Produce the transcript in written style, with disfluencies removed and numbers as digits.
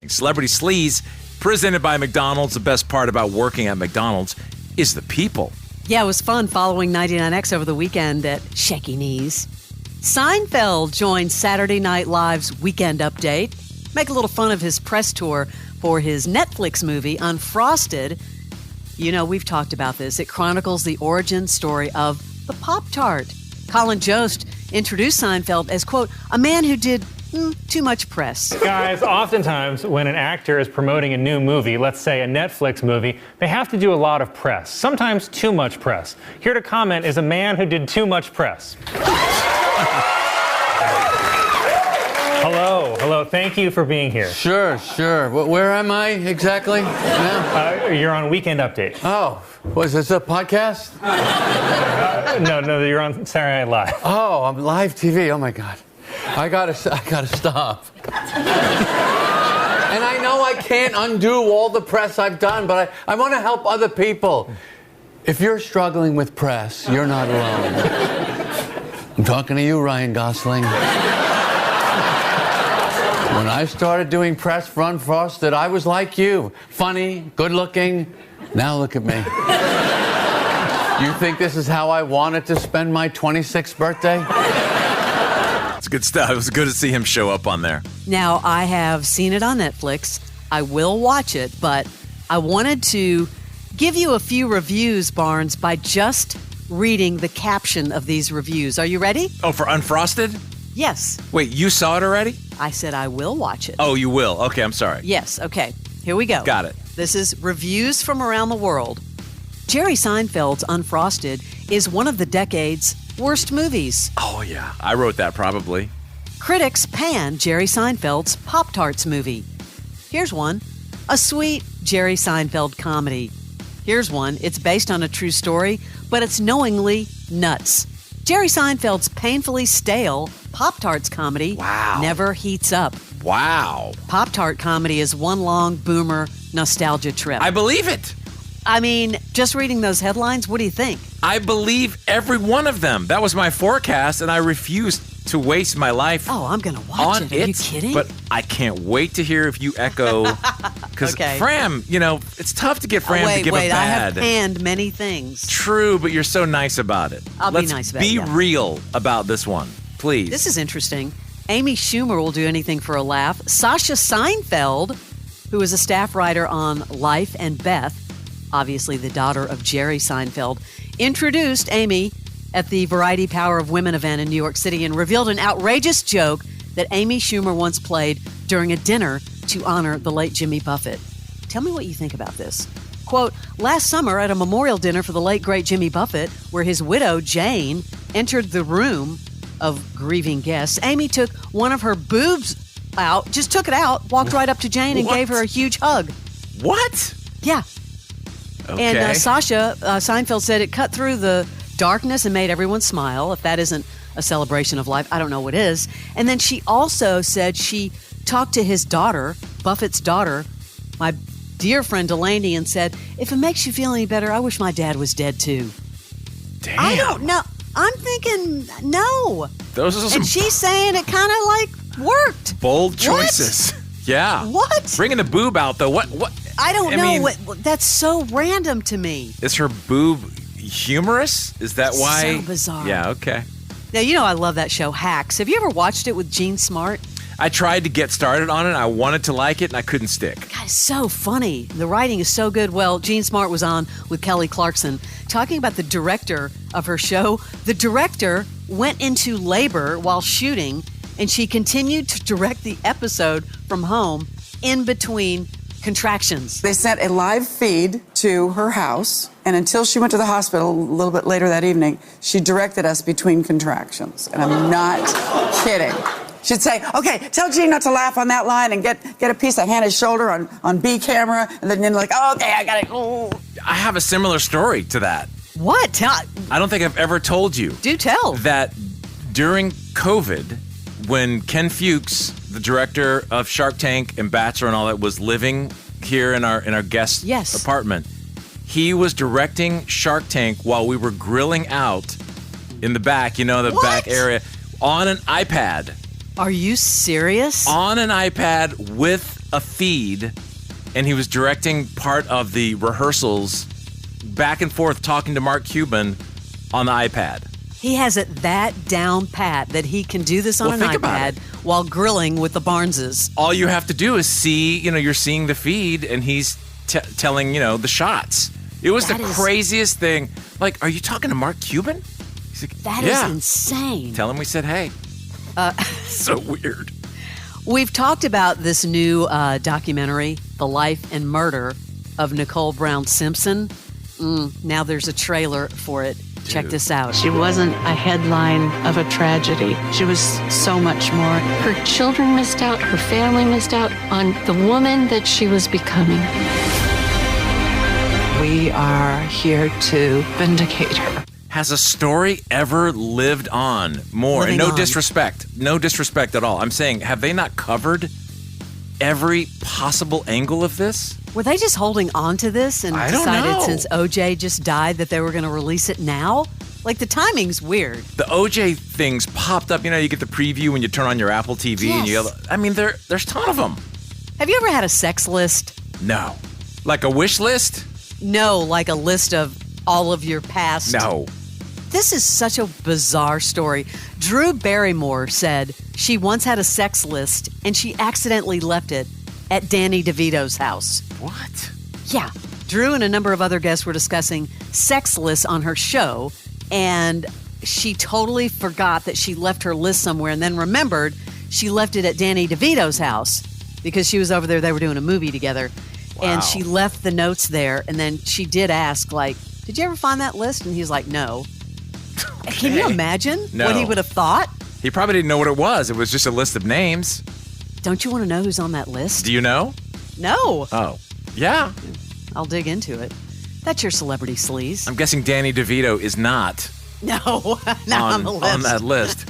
Celebrity Sleaze, presented by McDonald's. The best part about working at McDonald's is the people. Yeah, it was fun following 99X over the weekend at Shaky Knees. Seinfeld joined Saturday Night Live's Weekend Update. Make a little fun of his press tour for his Netflix movie, Unfrosted. You know, we've talked about this. It chronicles the origin story of the Pop-Tart. Colin Jost introduced Seinfeld as, quote, a man who did too much press. Guys, oftentimes when an actor is promoting a new movie, let's say a Netflix movie, they have to do a lot of press, sometimes too much press. Here to comment is a man who did too much press. Hello, thank you for being here. Sure. Where am I exactly now? You're on Weekend Update. Oh, was this a podcast? No, you're on Saturday Night Live. Oh, I'm live TV, oh my God. I gotta stop. And I know I can't undo all the press I've done, but I want to help other people. If you're struggling with press, you're not alone. I'm talking to you, Ryan Gosling. When I started doing press for Unfrosted, I was like you. Funny, good looking. Now look at me. You think this is how I wanted to spend my 26th birthday? It's good stuff. It was good to see him show up on there. Now, I have seen it on Netflix. I will watch it, but I wanted to give you a few reviews, Barnes, by just reading the caption of these reviews. Are you ready? Oh, for Unfrosted? Yes. Wait, you saw it already? I said I will watch it. Oh, you will? Okay, I'm sorry. Yes, okay. Here we go. Got it. This is reviews from around the world. Jerry Seinfeld's Unfrosted is one of the decade's worst movies. Oh, yeah. I wrote that probably. Critics pan Jerry Seinfeld's Pop-Tarts movie. Here's one. A sweet Jerry Seinfeld comedy. Here's one. It's based on a true story, but it's knowingly nuts. Jerry Seinfeld's painfully stale Pop-Tarts comedy never heats up. Wow. Pop-Tart comedy is one long boomer nostalgia trip. I believe it. I mean, just reading those headlines, what do you think? I believe every one of them. That was my forecast, and I refused to waste my life I'm going to watch it. Are you kidding? But I can't wait to hear if you echo. Because Fram, it's tough to get Fram to give a bad. I have panned many things. True, but you're so nice about it. Be nice about it. Be real about this one, please. This is interesting. Amy Schumer will do anything for a laugh. Sasha Seinfeld, who is a staff writer on Life and Beth, obviously the daughter of Jerry Seinfeld, introduced Amy at the Variety Power of Women event in New York City and revealed an outrageous joke that Amy Schumer once played during a dinner to honor the late Jimmy Buffett. Tell me what you think about this. Quote, last summer at a memorial dinner for the late, great Jimmy Buffett, where his widow, Jane, entered the room of grieving guests, Amy took one of her boobs out, just took it out, walked right up to Jane and gave her a huge hug. What? Yeah. Okay. And Sasha Seinfeld said it cut through the darkness and made everyone smile. If that isn't a celebration of life, I don't know what is. And then she also said she talked to his daughter, Buffett's daughter, my dear friend Delaney, and said, if it makes you feel any better, I wish my dad was dead too. Damn. I don't know. I'm thinking no. Those are some and she's saying it kind of like worked. Bold choices. What? Yeah. What? Bringing the boob out though. What? I don't know. That's so random to me. Is her boob humorous? Is that why? So bizarre. Yeah, okay. Now, I love that show, Hacks. Have you ever watched it with Gene Smart? I tried to get started on it. I wanted to like it, and I couldn't stick. God, it's so funny. The writing is so good. Well, Gene Smart was on with Kelly Clarkson talking about the director of her show. The director went into labor while shooting, and she continued to direct the episode from home in between contractions. They sent a live feed to her house, and until she went to the hospital a little bit later that evening, she directed us between contractions. And I'm not kidding. She'd say, okay, tell Gene not to laugh on that line and get a piece of Hannah's shoulder on B camera. And then like, oh, okay, I got it. Oh. I have a similar story to that. What? I don't think I've ever told you. Do tell. That during COVID, when Ken Fuchs, the director of Shark Tank and Bachelor and all that, was living here in our guest apartment, he was directing Shark Tank while we were grilling out in the back, back area, on an iPad. Are you serious? On an iPad with a feed, and he was directing part of the rehearsals back and forth talking to Mark Cuban on the iPad. He has it that down pat that he can do this on an iPad while grilling with the Barneses. All you have to do is see, you're seeing the feed, and he's telling, the shots. It was the craziest thing. Like, are you talking to Mark Cuban? He's like, that is insane. Tell him we said hey. So weird. We've talked about this new documentary, The Life and Murder of Nicole Brown Simpson. Now there's a trailer for it. Check this out. She wasn't a headline of a tragedy. She was so much more. Her children missed out, her family missed out on the woman that she was becoming. We are here to vindicate her. Has a story ever lived on more? And no disrespect at all. I'm saying, have they not covered every possible angle of this? Were they just holding on to this and decided since OJ just died that they were going to release it now? Like, the timing's weird. The OJ things popped up. You get the preview when you turn on your Apple TV and there's a ton of them. Have you ever had a sex list? No. Like a wish list? No, like a list of all of your past. No. This is such a bizarre story. Drew Barrymore said she once had a sex list and she accidentally left it at Danny DeVito's house. What? Yeah. Drew and a number of other guests were discussing sex lists on her show, and she totally forgot that she left her list somewhere and then remembered she left it at Danny DeVito's house because she was over there. They were doing a movie together. Wow. And she left the notes there, and then she did ask, like, did you ever find that list? And he's like, no. Okay. Can you imagine what he would have thought? He probably didn't know what it was. It was just a list of names. Don't you want to know who's on that list? Do you know? No. Oh, yeah. I'll dig into it. That's your celebrity sleaze. I'm guessing Danny DeVito is not. No, not on the list. On that list.